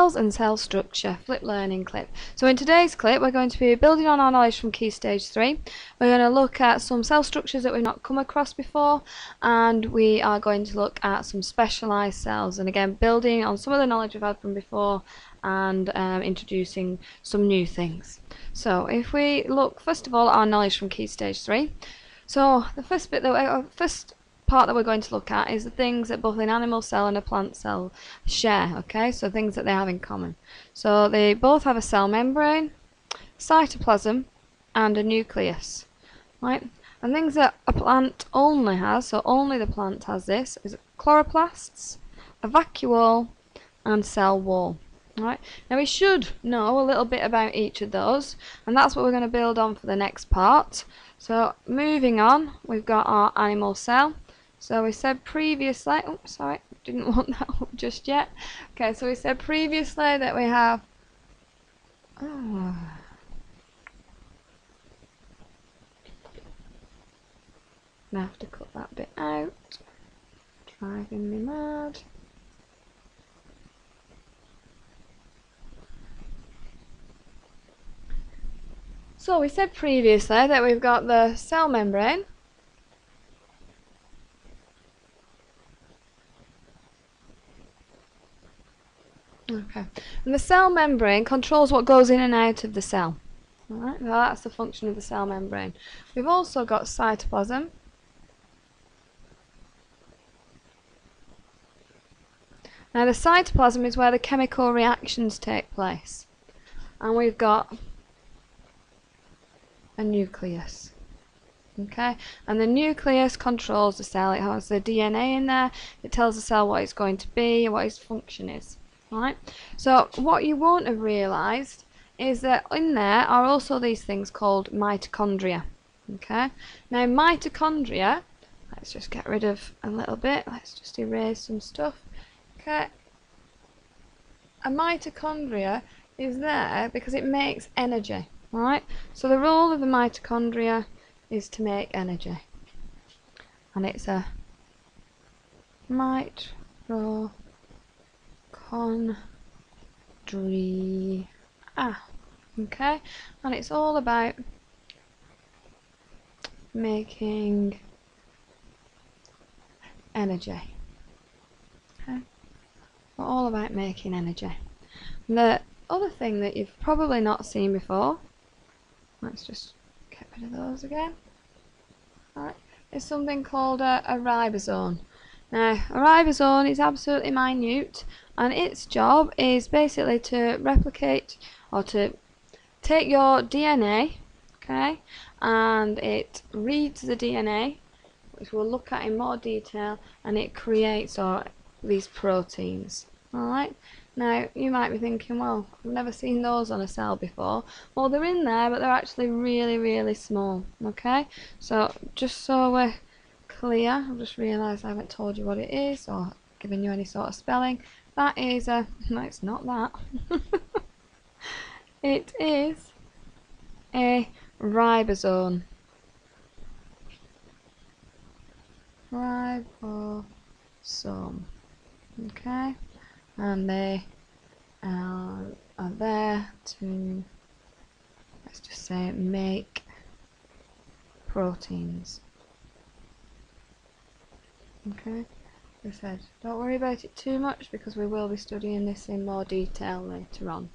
cells and cell structure, flip learning clip. So in today's clip we're going to be building on our knowledge from Key Stage 3. We're going to look at some cell structures that we've not come across before, and we are going to look at some specialised cells, and again building on some of the knowledge we've had from before and introducing some new things. So if we look first of all at our knowledge from Key Stage 3, so the first part that we're going to look at is the things that both an animal cell and a plant cell share, okay? So things that they have in common. So they both have a cell membrane, cytoplasm, and a nucleus, right? And things that a plant only has, so only the plant has this, is chloroplasts, a vacuole, and cell wall. Right. Now we should know a little bit about each of those, and that's what we're going to build on for the next part. So moving on, we've got our animal cell. So we said previously, oops, sorry, didn't want that up just yet. Okay, so we said previously that we have, I have to cut that bit out, driving me mad. So we said previously that we've got the cell membrane, okay, and the cell membrane controls what goes in and out of the cell. Alright, well that's the function of the cell membrane. We've also got cytoplasm. Now the cytoplasm is where the chemical reactions take place. And we've got a nucleus. Okay, and the nucleus controls the cell. It has the DNA in there. It tells the cell what it's going to be, what its function is. Right. So what you won't have realised is that in there are also these things called mitochondria. Okay. Now mitochondria. Let's just get rid of a little bit. Let's just erase some stuff. Okay. A mitochondria is there because it makes energy. Right. So the role of the mitochondria is to make energy, and it's a mitochondria. Okay, and it's all about making energy. Okay, we're all about making energy. And the other thing that you've probably not seen before, let's just get rid of those again. Alright, is something called a ribosome. Now, a ribosome is absolutely minute, and its job is basically to replicate or to take your DNA, okay, and it reads the DNA, which we'll look at in more detail, and it creates these proteins. Alright, now you might be thinking, well, I've never seen those on a cell before. Well, they're in there, but they're actually really, really small. Okay, so just so we're clear, I've just realised I haven't told you what it is or given you any sort of spelling. That is a, no, it's not that. It is a ribosome. Ribosome. Okay, and they are there to, let's just say, make proteins. Okay, like I said, don't worry about it too much because we will be studying this in more detail later on.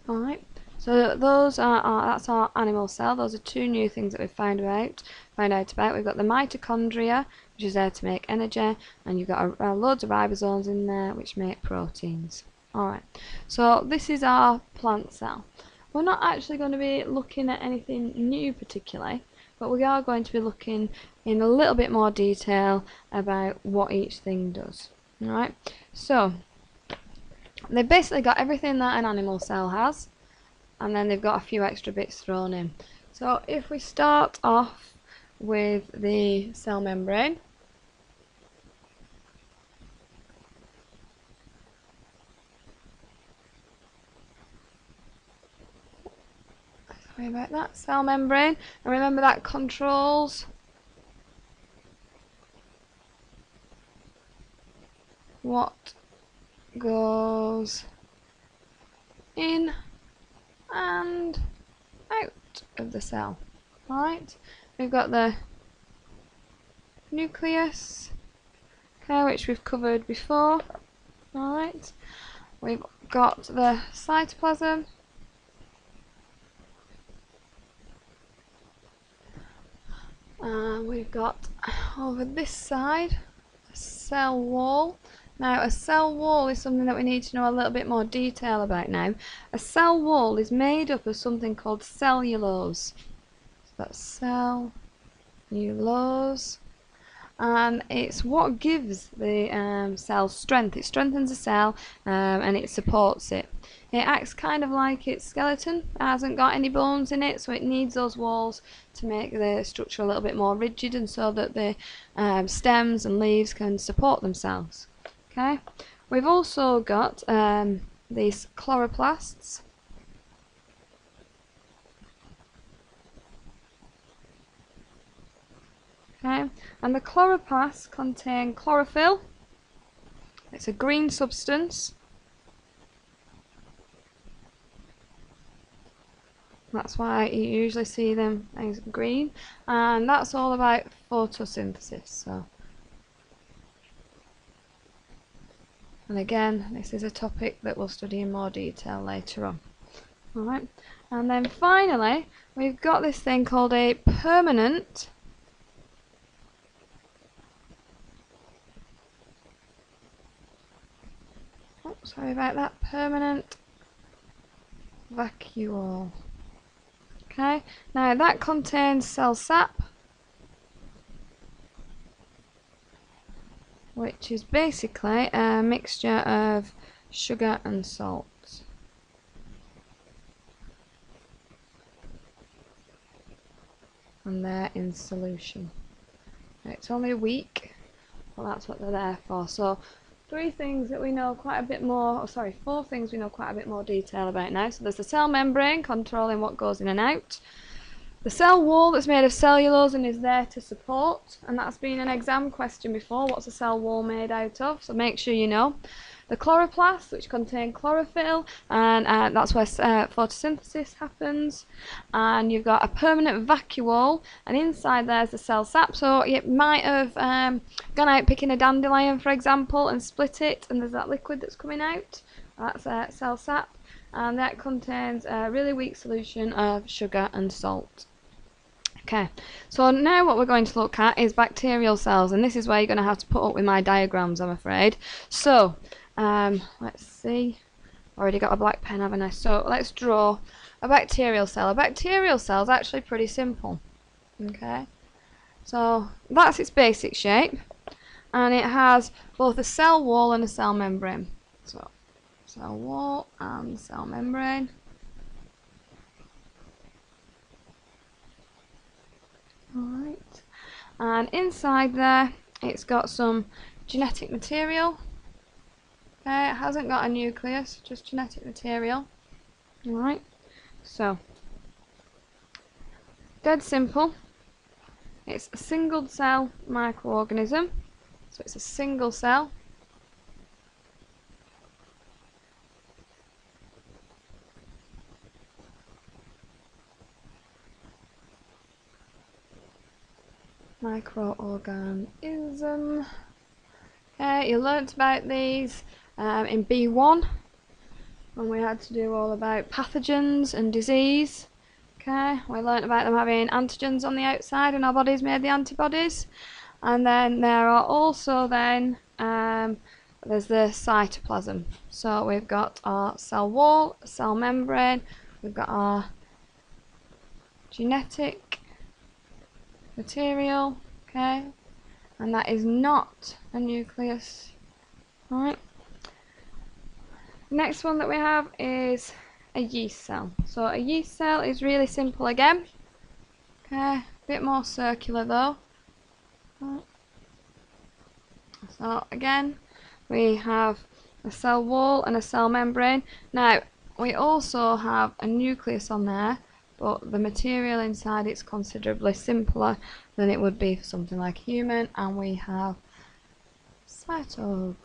Alright, so those that's our animal cell. Those are two new things that we've found out about. We've got the mitochondria, which is there to make energy, and you've got loads of ribosomes in there which make proteins. Alright, so this is our plant cell. We're not actually going to be looking at anything new particularly, but we are going to be looking in a little bit more detail about what each thing does. Alright, so they've basically got everything that an animal cell has, and then they've got a few extra bits thrown in. So if we start off with the cell membrane, sorry about that, cell membrane, and remember that controls what goes in and out of the cell. Alright, we've got the nucleus, okay, which we've covered before. Alright, we've got the cytoplasm, and we've got over this side a cell wall. Now, a cell wall is something that we need to know a little bit more detail about now. A cell wall is made up of something called cellulose. So that's cellulose, and it's what gives the cell strength. It strengthens the cell, and it supports it. It acts kind of like its skeleton. It hasn't got any bones in it, so it needs those walls to make the structure a little bit more rigid, and so that the stems and leaves can support themselves. Okay, we've also got these chloroplasts. Okay, and the chloroplasts contain chlorophyll. It's a green substance. That's why you usually see them as green, and that's all about photosynthesis. So, and again, this is a topic that we'll study in more detail later on. Alright, and then finally, we've got this thing called a permanent permanent vacuole. Okay, now that contains cell sap, which is basically a mixture of sugar and salt. And they're in solution. It's only weak, but that's what they're there for. So, four things we know quite a bit more detail about now. So there's the cell membrane controlling what goes in and out. The cell wall that's made of cellulose and is there to support, and that's been an exam question before. What's a cell wall made out of? So make sure you know. The chloroplasts, which contain chlorophyll, and that's where photosynthesis happens. And you've got a permanent vacuole, and inside there's the cell sap. So it might have gone out picking a dandelion, for example, and split it, and there's that liquid that's coming out. That's cell sap, and that contains a really weak solution of sugar and salt. Okay, so now what we're going to look at is bacterial cells, and this is where you're going to have to put up with my diagrams, I'm afraid. So, let's see. Already got a black pen, haven't I? So let's draw a bacterial cell. A bacterial cell is actually pretty simple. Okay, so that's its basic shape, and it has both a cell wall and a cell membrane. So, cell wall and cell membrane. Alright, and inside there it's got some genetic material. Okay, it hasn't got a nucleus, just genetic material. Alright, so dead simple. It's a single cell microorganism, so it's a single cell. Microorganism. Okay, you learnt about these in B1 when we had to do all about pathogens and disease. Okay, we learnt about them having antigens on the outside and our bodies made the antibodies. And then there are also then there's the cytoplasm. So we've got our cell wall, cell membrane, we've got our genetic material, okay, and that is not a nucleus. Alright. Next one that we have is a yeast cell. So a yeast cell is really simple again. Okay, a bit more circular though. Right. So again, we have a cell wall and a cell membrane. Now, we also have a nucleus on there, but the material inside it's considerably simpler than it would be for something like human, and we have cytoplasm.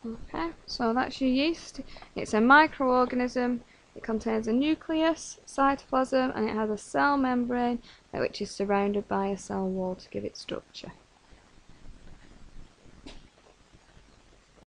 Okay, so that's your yeast. It's a microorganism. It contains a nucleus, cytoplasm, and it has a cell membrane which is surrounded by a cell wall to give it structure.